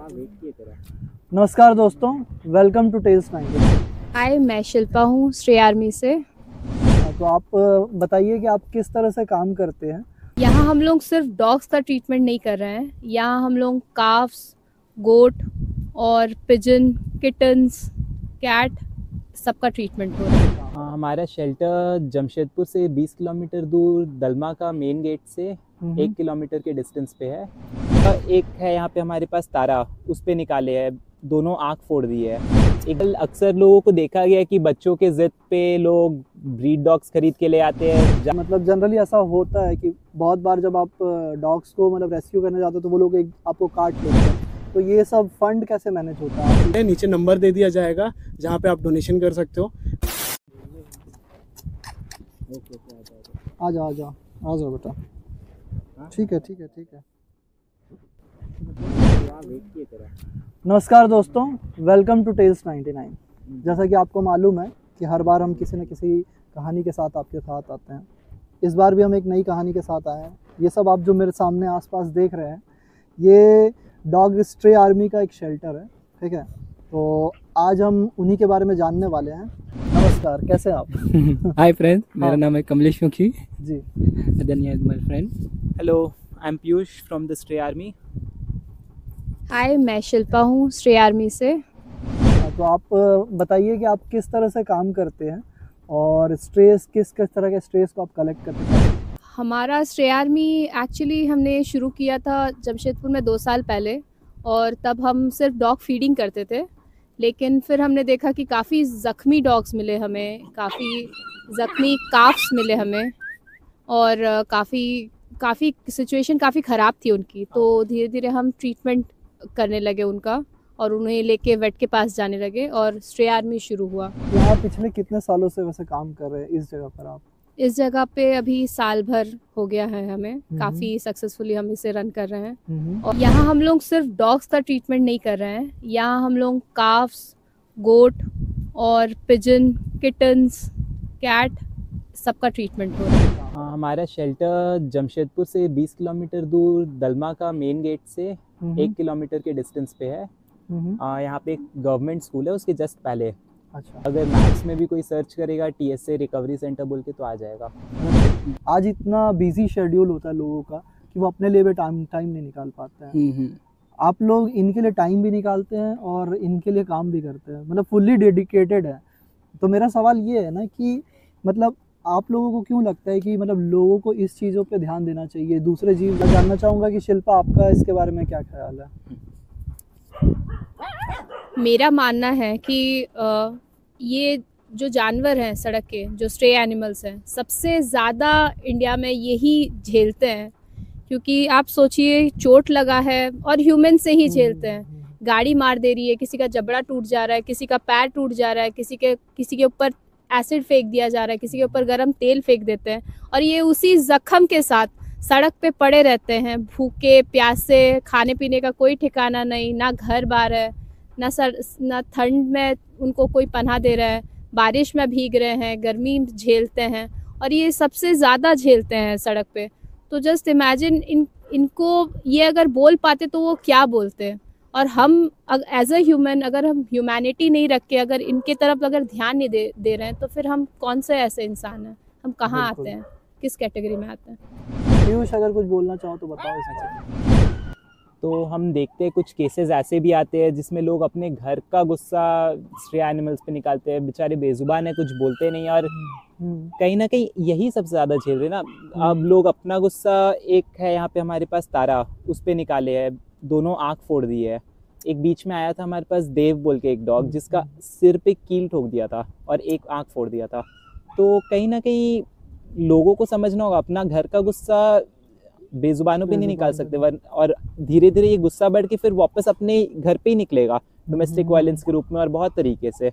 नमस्कार दोस्तों, welcome two tails 90। हाय, मैं शिल्पा हूँ श्रेय आर्मी से। तो आप बताइए कि आप किस तरह से काम करते हैं। यहाँ हम लोग सिर्फ डॉग्स का ट्रीटमेंट नहीं कर रहे हैं, यहाँ हम लोग काफ्स, गोट और पिजन, किटन्स, कैट सबका ट्रीटमेंट हो रहा है। हमारा शेल्टर जमशेदपुर से 20 किलोमीटर दूर दलमा का मेन गेट से 1 किलोमीटर के डिस्टेंस पे है। एक है यहाँ पे हमारे पास तारा, उस पे निकाले हैं, दोनों आँख फोड़ दी है। एक अक्सर लोगों को देखा गया है कि बच्चों के ज़िद पे लोग ब्रीड डॉग्स खरीद के ले आते हैं। मतलब जनरली ऐसा होता है कि बहुत बार जब आप डॉग्स को मतलब रेस्क्यू करने जाते हो तो वो लोग आपको काट लेते हैं। तो ये सब फंड कैसे मैनेज होता है? नीचे नंबर दे दिया जाएगा जहाँ पे आप डोनेशन कर सकते हो। आ जाओ बेटा। ठीक है। नमस्कार दोस्तों, वेलकम टू टेल्स 99। जैसा कि आपको मालूम है कि हर बार हम किसी न किसी कहानी के साथ आपके साथ आते हैं। इस बार भी हम एक नई कहानी के साथ आए हैं। ये सब आप जो मेरे सामने आसपास देख रहे हैं, ये डॉग स्ट्रे आर्मी का एक शेल्टर है, ठीक है। तो आज हम उन्हीं के बारे में जानने वाले हैं। नमस्कार, कैसे हैं आप? हाय फ्रेंड, मेरा नाम है कमलेश मुखी जी। धन्यवाद my friend. Hello, I am Piyush from the stray army. Hi, मैं शिल्पा हूँ श्रेय आर्मी से। तो आप बताइए कि आप किस तरह से काम करते हैं और स्ट्रेस किस तरह के स्ट्रेस को आप कलेक्ट करते हैं? हमारा श्रेय आर्मी एक्चुअली हमने शुरू किया था जमशेदपुर में 2 साल पहले, और तब हम सिर्फ डॉग फीडिंग करते थे। लेकिन फिर हमने देखा कि काफ़ी ज़ख्मी डॉग्स मिले हमें, काफ़ी ज़ख्मी काफ्स मिले हमें, और काफ़ी सिचुएशन काफ़ी ख़राब थी उनकी। तो धीरे धीरे हम ट्रीटमेंट करने लगे उनका, और उन्हें लेके वेट के पास जाने लगे, और स्ट्रे आर्मी शुरू हुआ। यहाँ पिछले कितने सालों से वैसे काम कर रहे हैं इस जगह पर आप? इस जगह पे अभी साल भर हो गया है हमें, काफ़ी सक्सेसफुली हम इसे रन कर रहे हैं। और यहाँ हम लोग सिर्फ डॉग्स का ट्रीटमेंट नहीं कर रहे हैं, यहाँ हम लोग काफ्स, गोट और पिजन, किटन्स, कैट सबका ट्रीटमेंट हो रहा है। हमारा शेल्टर जमशेदपुर से 20 किलोमीटर दूर दलमा का मेन गेट से 1 किलोमीटर के डिस्टेंस पे है। यहाँ पे एक गवर्नमेंट स्कूल है, उसके जस्ट पहले। अच्छा। अगर मैप्स में भी कोई सर्च करेगा TSA रिकवरी सेंटर बोल के तो आ जाएगा। आज इतना बिजी शेड्यूल होता है लोगों का कि वो अपने लिए भी टाइम नहीं निकाल पाते हैं। आप लोग इनके लिए टाइम भी निकालते हैं और इनके लिए काम भी करते हैं, मतलब फुल्ली डेडिकेटेड है। तो मेरा सवाल ये है ना कि मतलब आप लोगों को क्यों लगता है कि मतलब लोगों को इस चीज़ों पे ध्यान देना चाहिए, दूसरे जीव? मैं जानना चाहूँगा कि शिल्पा, आपका इसके बारे में क्या ख्याल है? मेरा मानना है कि ये जो जानवर हैं सड़क के, जो स्ट्रे एनिमल्स हैं, सबसे ज़्यादा इंडिया में यही झेलते हैं। क्योंकि आप सोचिए, चोट लगा है और ह्यूमन से ही झेलते हैं। गाड़ी मार दे रही है, किसी का जबड़ा टूट जा रहा है, किसी का पैर टूट जा रहा है, किसी के ऊपर एसिड फेंक दिया जा रहा है, किसी के ऊपर गर्म तेल फेंक देते हैं, और ये उसी जख्म के साथ सड़क पे पड़े रहते हैं, भूखे प्यासे, खाने पीने का कोई ठिकाना नहीं, ना घर बार है, ना ठंड में उनको कोई पनाह दे रहा है, बारिश में भीग रहे हैं, गर्मी झेलते हैं, और ये सबसे ज़्यादा झेलते हैं सड़क पे। तो जस्ट इमेजिन इनको ये अगर बोल पाते तो वो क्या बोलते हैं। और हम एज अ ह्यूमन, अगर हम ह्यूमैनिटी नहीं रख के अगर इनके तरफ अगर ध्यान नहीं दे रहे हैं, तो फिर हम कौन से ऐसे इंसान हैं? हम कहाँ आते हैं, किस कैटेगरी में आते हैं? पीयूष, अगर कुछ बोलना चाहो तो बताओ इसमें। तो हम देखते हैं कुछ केसेस ऐसे भी आते हैं जिसमें लोग अपने घर का गुस्सा स्ट्रे एनिमल्स पे निकालते हैं। बेचारे बेजुबान है, कुछ बोलते नहीं, और कहीं ना कहीं यही सबसे ज़्यादा झेल रहे ना। अब लोग अपना गुस्सा, एक है यहाँ पे हमारे पास तारा, उस पे निकाले है, दोनों आँख फोड़ दी है। एक बीच में आया था हमारे पास देव बोल के एक डॉग, जिसका सिर पे कील ठोक दिया था और एक आँख फोड़ दिया था। तो कहीं ना कहीं लोगों को समझना होगा, अपना घर का गुस्सा बेजुबानों पे नहीं निकाल सकते, और धीरे धीरे ये गुस्सा बढ़ के फिर वापस अपने घर पे ही निकलेगा, डोमेस्टिक वायलेंस के रूप में और बहुत तरीके से।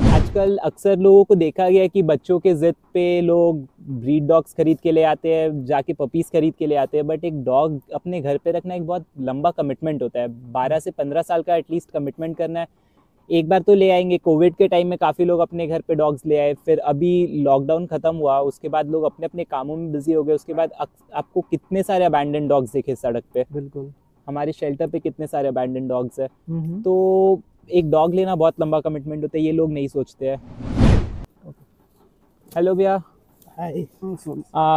आजकल अक्सर लोगों को देखा गया है कि बच्चों के ज़िद पे लोग ब्रीड डॉग्स खरीद के ले आते हैं, जाके पपीज़ खरीद के ले आते हैं। बट एक डॉग अपने घर पे रखना एक बहुत लंबा कमिटमेंट होता है, 12 से 15 साल का एटलीस्ट कमिटमेंट करना है। एक बार तो ले आएंगे, कोविड के टाइम में काफ़ी लोग अपने घर पे डॉग्स ले आए, फिर अभी लॉकडाउन ख़त्म हुआ, उसके बाद लोग अपने अपने कामों में बिजी हो गए। उसके बाद आपको कितने सारे अबैंडन डॉग्स दिखे सड़क पे। बिल्कुल। हमारे शेल्टर पे कितने सारे अबैंडन डॉग्स है, तो एक डॉग लेना बहुत लंबा कमिटमेंट होता है, ये लोग नहीं सोचते हैं। हेलो भैया,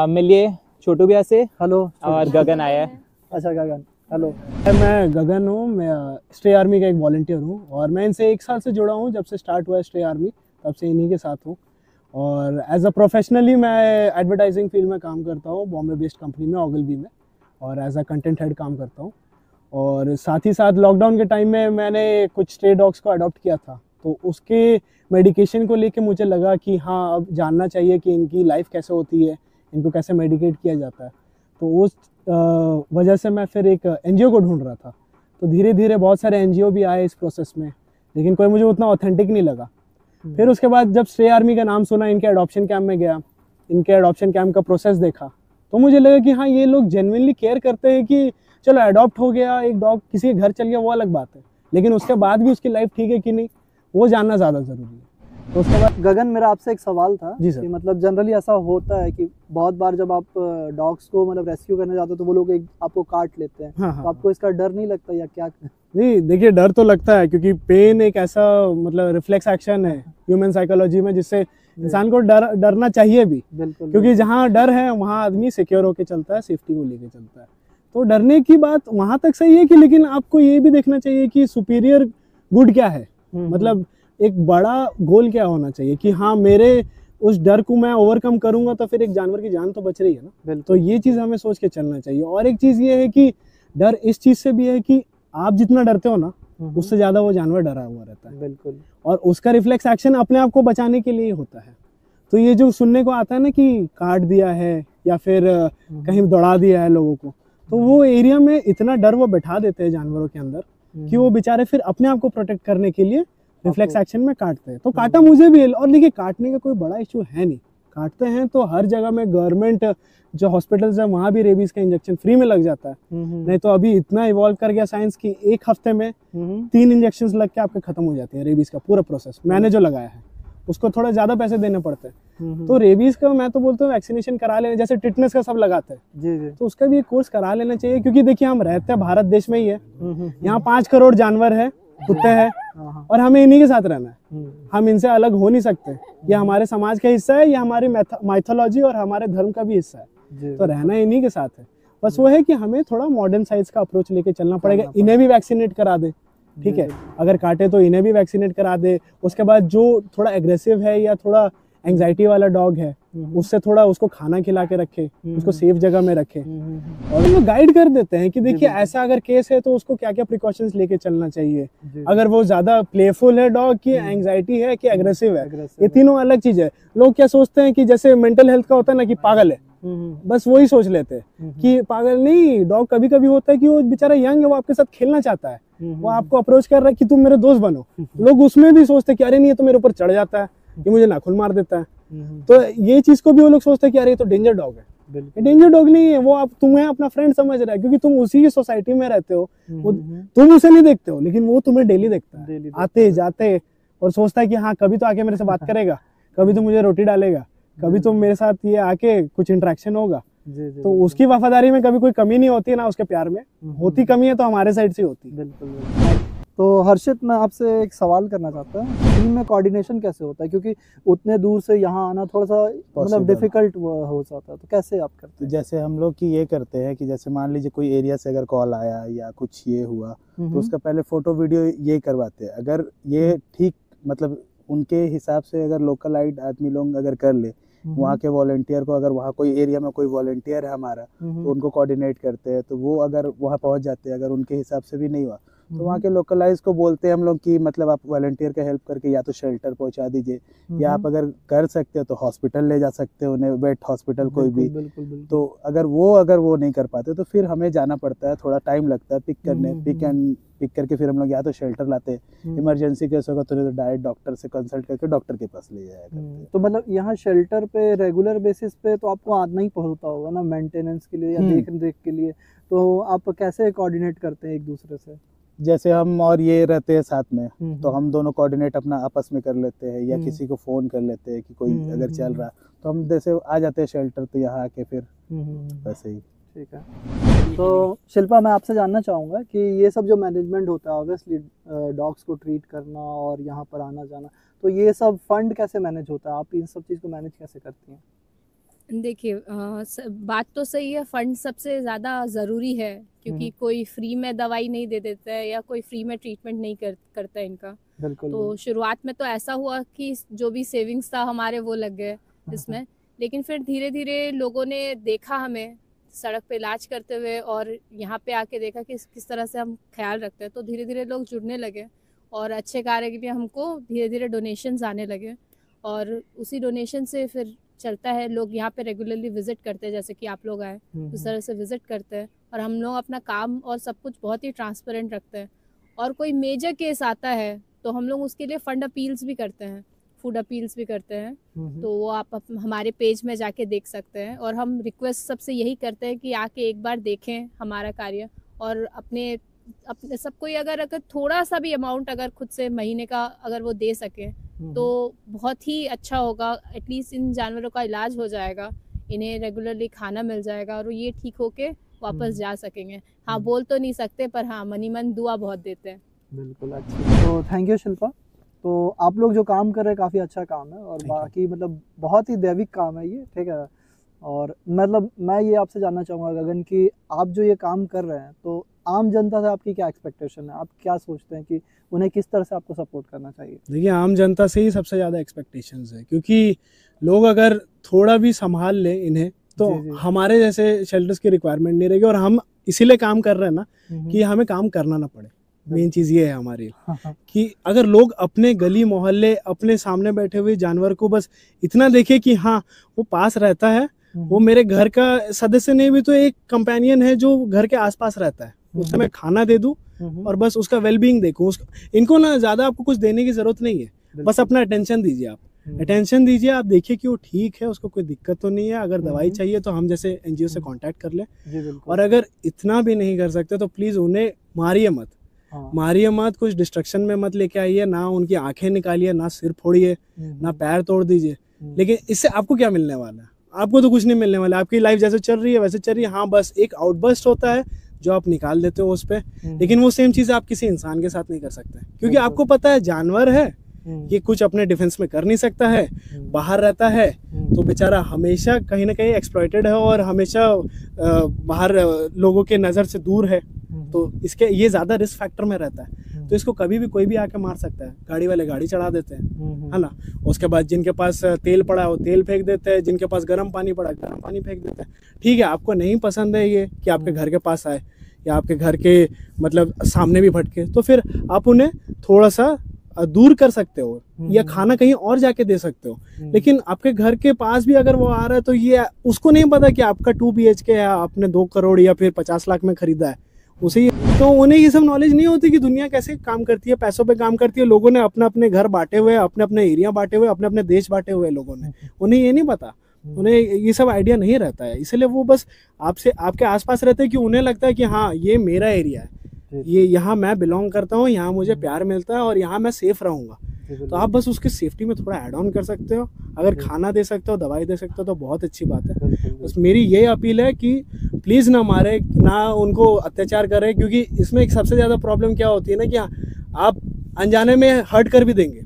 मिलिए छोटू भैया से। हेलो। और गगन आया है। अच्छा गगन, हेलो। मैं गगन हूँ, मैं स्ट्रे आर्मी का एक वॉलंटियर हूँ और मैं इनसे 1 साल से जुड़ा हूँ। जब से स्टार्ट हुआ है स्ट्रे आर्मी तब से इन्हीं के साथ हूँ और एज अ प्रोफेशनली मैं एडवर्टाइजिंग फील्ड में काम करता हूँ बॉम्बे बेस्ड कंपनी में ओगलबी में, और एज अ कंटेंट हेड काम करता हूँ। और साथ ही साथ लॉकडाउन के टाइम में मैंने कुछ स्ट्रे डॉग्स को अडॉप्ट किया था, तो उसके मेडिकेशन को लेके मुझे लगा कि हाँ अब जानना चाहिए कि इनकी लाइफ कैसे होती है, इनको कैसे मेडिकेट किया जाता है। तो उस वजह से मैं फिर एक एनजीओ को ढूंढ रहा था। तो धीरे धीरे बहुत सारे एनजीओ भी आए इस प्रोसेस में, लेकिन कोई मुझे उतना ऑथेंटिक नहीं लगा। फिर उसके बाद जब स्ट्रे आर्मी का नाम सुना, इनके अडॉप्शन कैंप में गया, इनके अडॉप्शन कैंप का प्रोसेस देखा, तो मुझे लगा कि हाँ ये लोग जेन्युइनली केयर करते हैं कि चलो अडॉप्ट हो गया एक डॉग, किसी के घर चल गया वो अलग बात है, लेकिन उसके बाद भी उसकी लाइफ ठीक है कि नहीं वो जानना ज़्यादा ज़रूरी है। तो उसके बाद गगन, मेरा आपसे एक सवाल था जी सर। कि मतलब जनरली ऐसा होता है कि बहुत बार जब आप डॉग्स को मतलब रेस्क्यू करने जाते हो तो वो लोग आपको काट लेते हैं। हाँ, तो आपको इसका डर नहीं लगता या क्या? नहीं देखिए, डर तो लगता है क्योंकि पेन एक ऐसा मतलब रिफ्लेक्स एक्शन है ह्यूमन साइकोलॉजी में जिससे इंसान को डरना चाहिए भी। बिल्कुल, क्योंकि जहाँ डर है वहाँ आदमी सिक्योर होकर चलता है, सेफ्टी को लेके चलता है। तो डरने की बात वहाँ तक सही है कि लेकिन आपको ये भी देखना चाहिए कि सुपीरियर गुड क्या है, मतलब एक बड़ा गोल क्या होना चाहिए कि हाँ मेरे उस डर को मैं ओवरकम करूंगा तो फिर एक जानवर की जान तो बच रही है ना। तो ये चीज़ हमें सोच के चलना चाहिए। और एक चीज़ ये है कि डर इस चीज़ से भी है कि आप जितना डरते हो ना उससे ज़्यादा वो जानवर डरा हुआ रहता है। बिल्कुल। और उसका रिफ्लेक्स एक्शन अपने आप को बचाने के लिए होता है। तो ये जो सुनने को आता है ना कि काट दिया है या फिर कहीं दौड़ा दिया है लोगों को, तो वो एरिया में इतना डर वो बैठा देते हैं जानवरों के अंदर कि वो बेचारे फिर अपने आप को प्रोटेक्ट करने के लिए रिफ्लेक्स एक्शन में काटते हैं। तो काटा मुझे भी है। और देखिए काटने का कोई बड़ा इशू है नहीं, काटते हैं तो हर जगह में गवर्नमेंट जो हॉस्पिटल्स है वहाँ भी रेबीज का इंजेक्शन फ्री में लग जाता है। नहीं तो अभी इतना इवॉल्व कर गया साइंस की 1 हफ्ते में 3 इंजेक्शन लग के आपके खत्म हो जाते हैं रेबीज का पूरा प्रोसेस। मैंने जो लगाया है उसको थोड़ा ज्यादा पैसे देने पड़ते हैं। तो रेबीज का मैं तो बोलता हूँ वैक्सीनेशन करा लेना, जैसे टिटनेस का सब लगाते हैं जी जी। तो उसका भी एक कोर्स करा लेना चाहिए। क्योंकि देखिए हम रहते हैं भारत देश में ही है, यहाँ 5 करोड़ जानवर है, कुत्ते हैं, और हमें इन्हीं के साथ रहना है। हम इनसे अलग हो नहीं सकते। ये हमारे समाज का हिस्सा है, ये हमारी माइथोलॉजी और हमारे धर्म का भी हिस्सा है। तो रहना इन्हीं के साथ है। बस वो है कि हमें थोड़ा मॉडर्न साइंस का अप्रोच लेके चलना पड़ेगा। इन्हें भी वैक्सीनेट करा दे, ठीक है, अगर काटे तो इन्हें भी वैक्सीनेट करा दे। उसके बाद जो थोड़ा एग्रेसिव है या थोड़ा एंजाइटी वाला डॉग है उससे थोड़ा उसको खाना खिला के रखे, उसको सेफ जगह में रखे, और उनको गाइड कर देते हैं कि देखिए ऐसा अगर केस है तो उसको क्या क्या प्रिकॉशंस लेके चलना चाहिए। अगर वो ज्यादा प्लेफुल है डॉग की, एंजाइटी है कि एग्रेसिव है, ये तीनों अलग चीज है। लोग क्या सोचते हैं कि जैसे मेंटल हेल्थ का होता है ना कि पागल है, बस वही सोच लेते हैं कि पागल नहीं। डॉग कभी कभी होता है कि वो बेचारा यंग है, वो आपके साथ खेलना चाहता है, वो आपको अप्रोच कर रहा है कि तुम मेरे दोस्त बनो। लोग उसमें भी सोचते हैं कि अरे नहीं ये तो मेरे ऊपर चढ़ जाता है, ये मुझे नाखून मार देता है। तो ये चीज को भी वो लोग सोचते हैं कि अरे ये तो डेंजर डॉग है। डेंजर डॉग नहीं है, वो आप तुम्हें अपना फ्रेंड समझ रहा है क्योंकि तुम उसी की सोसाइटी में रहते हो। तुम उसे नहीं देखते हो लेकिन वो तुम्हें डेली देखता है, आते जाते, और सोचता है कि हाँ कभी तो आके मेरे से बात करेगा, कभी तो मुझे रोटी डालेगा, कभी तो मेरे साथ ये आके कुछ इंटरेक्शन होगा। तो उसकी वफादारी में कभी कोई कमी नहीं होती है ना उसके प्यार में। होती कमी है तो हमारे साइड से होती है। बिल्कुल। तो हर्षित, मैं आपसे एक सवाल करना चाहता हूँ, टीम में कोऑर्डिनेशन कैसे होता है? क्योंकि उतने दूर से यहाँ आना थोड़ा सा मतलब डिफिकल्ट हो जाता है, तो कैसे आप करते हैं? तो जैसे हम लोग की ये करते हैं कि जैसे मान लीजिए कोई एरिया से अगर कॉल आया या कुछ ये हुआ तो उसका पहले फोटो वीडियो ये करवाते हैं। अगर ये ठीक मतलब उनके हिसाब से अगर लोकलाइट आदमी लोग अगर कर ले, वहाँ के वॉलंटियर को, अगर वहाँ कोई एरिया में कोई वॉलंटियर है हमारा तो उनको कोऑर्डिनेट करते हैं, तो वो अगर वहाँ पहुँच जाते हैं। अगर उनके हिसाब से भी नहीं हुआ तो वहाँ के लोकलाइज को बोलते हैं हम लोग कि मतलब आप वॉलंटियर का हेल्प करके या तो शेल्टर पहुँचा दीजिए, या आप अगर कर सकते हो तो हॉस्पिटल ले जा सकते हो उन्हें, वेट हॉस्पिटल कोई भी। तो अगर वो नहीं कर पाते तो फिर हमें जाना पड़ता है, थोड़ा टाइम लगता है पिक करके फिर हम लोग या तो शेल्टर लाते हैं, इमरजेंसी केस होगा तो डायरेक्ट डॉक्टर से कंसल्ट करके डॉक्टर के पास ले जाया करते हैं। तो मतलब यहाँ शेल्टर पे रेगुलर बेसिस पे तो आपको आना ही पड़ता होगा ना मेंटेनेंस के लिए या देख के लिए, तो आप कैसे कोऑर्डिनेट करते हैं एक दूसरे से? जैसे हम और ये रहते हैं साथ में तो हम दोनों कोऑर्डिनेट अपना आपस में कर लेते हैं, या किसी को फोन कर लेते हैं कि कोई अगर चल रहा तो हम जैसे आ जाते हैं शेल्टर, तो यहाँ आके फिर वैसे ही। ठीक है। तो शिल्पा, मैं आपसे जानना चाहूँगा कि ये सब जो मैनेजमेंट होता है, ऑब्वियसली डॉग्स को ट्रीट करना और यहाँ पर आना जाना, तो ये सब फंड कैसे मैनेज होता है? आप इन सब चीज़ को मैनेज कैसे करती हैं? देखिए, बात तो सही है, फंड सबसे ज़्यादा ज़रूरी है, क्योंकि कोई फ्री में दवाई नहीं दे देता है या कोई फ्री में ट्रीटमेंट नहीं करता है इनका। बिल्कुल। तो शुरुआत में तो ऐसा हुआ कि जो भी सेविंग्स था हमारे वो लग गए इसमें, लेकिन फिर धीरे धीरे लोगों ने देखा हमें सड़क पे इलाज करते हुए और यहाँ पे आके देखा कि किस तरह से हम ख्याल रखते हैं, तो धीरे धीरे लोग जुड़ने लगे और अच्छे कार्य के लिए हमको धीरे धीरे डोनेशंस आने लगे और उसी डोनेशन से फिर चलता है। लोग यहाँ पे रेगुलरली विजिट करते हैं, जैसे कि आप लोग आए उस तरह से विजिट करते हैं और हम लोग अपना काम और सब कुछ बहुत ही ट्रांसपेरेंट रखते हैं। और कोई मेजर केस आता है तो हम लोग उसके लिए फंड अपील्स भी करते हैं, फूड अपील्स भी करते हैं, तो वो आप हमारे पेज में जाके देख सकते हैं। और हम रिक्वेस्ट सबसे यही करते हैं कि आके एक बार देखें हमारा कार्य और अपने सब कोई अगर थोड़ा सा भी अमाउंट अगर खुद से महीने का अगर वो दे सके तो बहुत ही अच्छा होगा। एटलीस्ट इन जानवरों का इलाज हो जाएगा, इन्हें रेगुलरली खाना मिल जाएगा और ये ठीक होके वापस जा सकेंगे। हाँ, बोल तो नहीं सकते पर हाँ, मनी मन दुआ बहुत देते हैं। बिल्कुल, अच्छा। तो थैंक यू शिल्पा। तो आप लोग जो काम कर रहे हैं काफ़ी अच्छा काम है और बाकी मतलब बहुत ही दैविक काम है ये, ठीक है। और मतलब मैं ये आपसे जानना चाहूँगा गगन कि आप जो ये काम कर रहे हैं तो आम जनता से आपकी क्या एक्सपेक्टेशन है? आप क्या सोचते हैं कि उन्हें किस तरह से आपको सपोर्ट करना चाहिए? देखिए, आम जनता से ही सबसे ज़्यादा एक्सपेक्टेशंस है, क्योंकि लोग अगर थोड़ा भी संभाल लें इन्हें तो हमारे जैसे शेल्टर्स की रिक्वायरमेंट नहीं रहेगी। और हम इसीलिए काम कर रहे हैं ना कि हमें काम करना ना पड़े। मेन चीज़ ये है हमारी कि अगर लोग अपने गली मोहल्ले अपने सामने बैठे हुए जानवर को बस इतना देखे कि हाँ वो पास रहता है, वो मेरे घर का सदस्य नहीं भी तो एक कंपेनियन है जो घर के आसपास रहता है, उसे मैं खाना दे दूं और बस उसका वेलबींग देखूं। इनको ना ज़्यादा आपको कुछ देने की ज़रूरत नहीं है, बस अपना अटेंशन दीजिए। आप अटेंशन दीजिए, आप देखिए कि वो ठीक है, उसको कोई दिक्कत तो नहीं है। अगर दवाई चाहिए तो हम जैसे एनजीओ से कांटेक्ट कर लें। और अगर इतना भी नहीं कर सकते तो प्लीज़ उन्हें मारिए मत, मारिए मत, कुछ डिस्ट्रक्शन में मत लेके आइए, ना उनकी आंखें निकालिए, ना सिर फोड़िए, ना पैर तोड़ दीजिए। लेकिन इससे आपको क्या मिलने वाला है? आपको तो कुछ नहीं मिलने वाला। आपकी लाइफ जैसे चल रही है वैसे चल रही है। हाँ, बस एक आउटबर्स्ट होता है जो आप निकाल देते हो उस पर, लेकिन वो सेम चीज़ आप किसी इंसान के साथ नहीं कर सकते, क्योंकि आपको पता है जानवर है, ये कुछ अपने डिफेंस में कर नहीं सकता है, बाहर रहता है तो बेचारा हमेशा कहीं ना कहीं एक्सप्लॉइटेड है और हमेशा बाहर लोगों के नज़र से दूर है, तो इसके ये ज़्यादा रिस्क फैक्टर में रहता है। तो इसको कभी भी कोई भी आके मार सकता है। गाड़ी वाले गाड़ी चढ़ा देते हैं, है ना। उसके बाद जिनके पास तेल पड़ा है वो तेल फेंक देते हैं, जिनके पास गर्म पानी पड़ा है गर्म पानी फेंक देते हैं। ठीक है, आपको नहीं पसंद है ये कि आपके घर के पास आए या आपके घर के मतलब सामने भी भटके, तो फिर आप उन्हें थोड़ा सा दूर कर सकते हो या खाना कहीं और जाके दे सकते हो। लेकिन आपके घर के पास भी अगर वो आ रहा है तो ये उसको नहीं पता कि आपका 2 BHK है, आपने 2 करोड़ या फिर 50 लाख में खरीदा है उसे, तो उन्हें ये सब नॉलेज नहीं होती कि दुनिया कैसे काम करती है, पैसों पे काम करती है। लोगों ने अपने अपने घर बांटे हुए, अपने अपने एरिया बांटे हुए, अपने अपने देश बांटे हुए लोगों ने, उन्हें ये नहीं पता, उन्हें ये सब आइडिया नहीं रहता है। इसलिए वो बस आपसे आपके आसपास रहते हैं कि उन्हें लगता है कि हाँ ये मेरा एरिया है, ये यहाँ मैं बिलोंग करता हूँ, यहाँ मुझे प्यार मिलता है और यहाँ मैं सेफ रहूँगा। तो आप बस उसकी सेफ्टी में थोड़ा ऐड ऑन कर सकते हो। अगर खाना दे सकते हो, दवाई दे सकते हो तो बहुत अच्छी बात है। बस मेरी ये अपील है कि प्लीज़ ना मारे, ना उनको अत्याचार करें, क्योंकि इसमें एक सबसे ज़्यादा प्रॉब्लम क्या होती है ना कि आप अनजाने में हर्ट कर भी देंगे,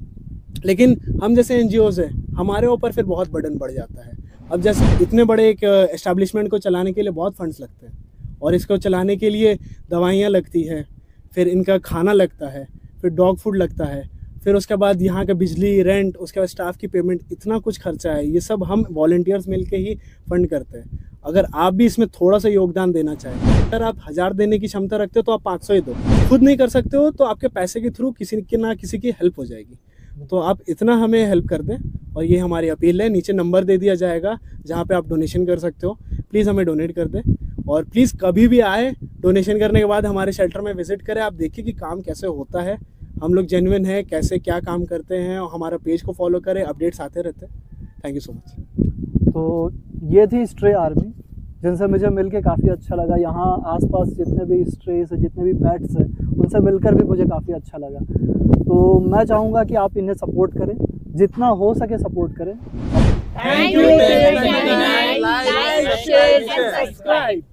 लेकिन हम जैसे एनजीओज हैं हमारे ऊपर फिर बहुत बर्डन बढ़ जाता है। अब जैसे इतने बड़े एक एस्टेब्लिशमेंट को चलाने के लिए बहुत फंड्स लगते हैं और इसको चलाने के लिए दवाइयाँ लगती है, फिर इनका खाना लगता है, फिर डॉग फूड लगता है, फिर उसके बाद यहाँ का बिजली, रेंट, उसके बाद स्टाफ की पेमेंट, इतना कुछ खर्चा है। ये सब हम वॉलंटियर्स मिलके ही फंड करते हैं। अगर आप भी इसमें थोड़ा सा योगदान देना चाहें, अगर आप 1000 देने की क्षमता रखते हो तो आप 500 ही दो। खुद नहीं कर सकते हो तो आपके पैसे के थ्रू किसी की ना किसी की हेल्प हो जाएगी। तो आप इतना हमें हेल्प कर दें और ये हमारी अपील है। नीचे नंबर दे दिया जाएगा जहाँ पे आप डोनेशन कर सकते हो, प्लीज़ हमें डोनेट कर दें। और प्लीज़ कभी भी आए, डोनेशन करने के बाद हमारे शेल्टर में विजिट करें, आप देखिए कि काम कैसे होता है, हम लोग जेन्युइन है, कैसे क्या काम करते हैं, और हमारा पेज को फॉलो करें, अपडेट्स आते रहते हैं। Thank you so much. तो ये थी स्ट्रे आर्मी, जिनसे मुझे मिलके काफ़ी अच्छा लगा। यहाँ आसपास जितने भी स्ट्रेस है, जितने भी पेट्स हैं, उनसे मिलकर भी मुझे काफ़ी अच्छा लगा। तो मैं चाहूँगा कि आप इन्हें सपोर्ट करें, जितना हो सके सपोर्ट करें। Thank you. Like, share, and subscribe.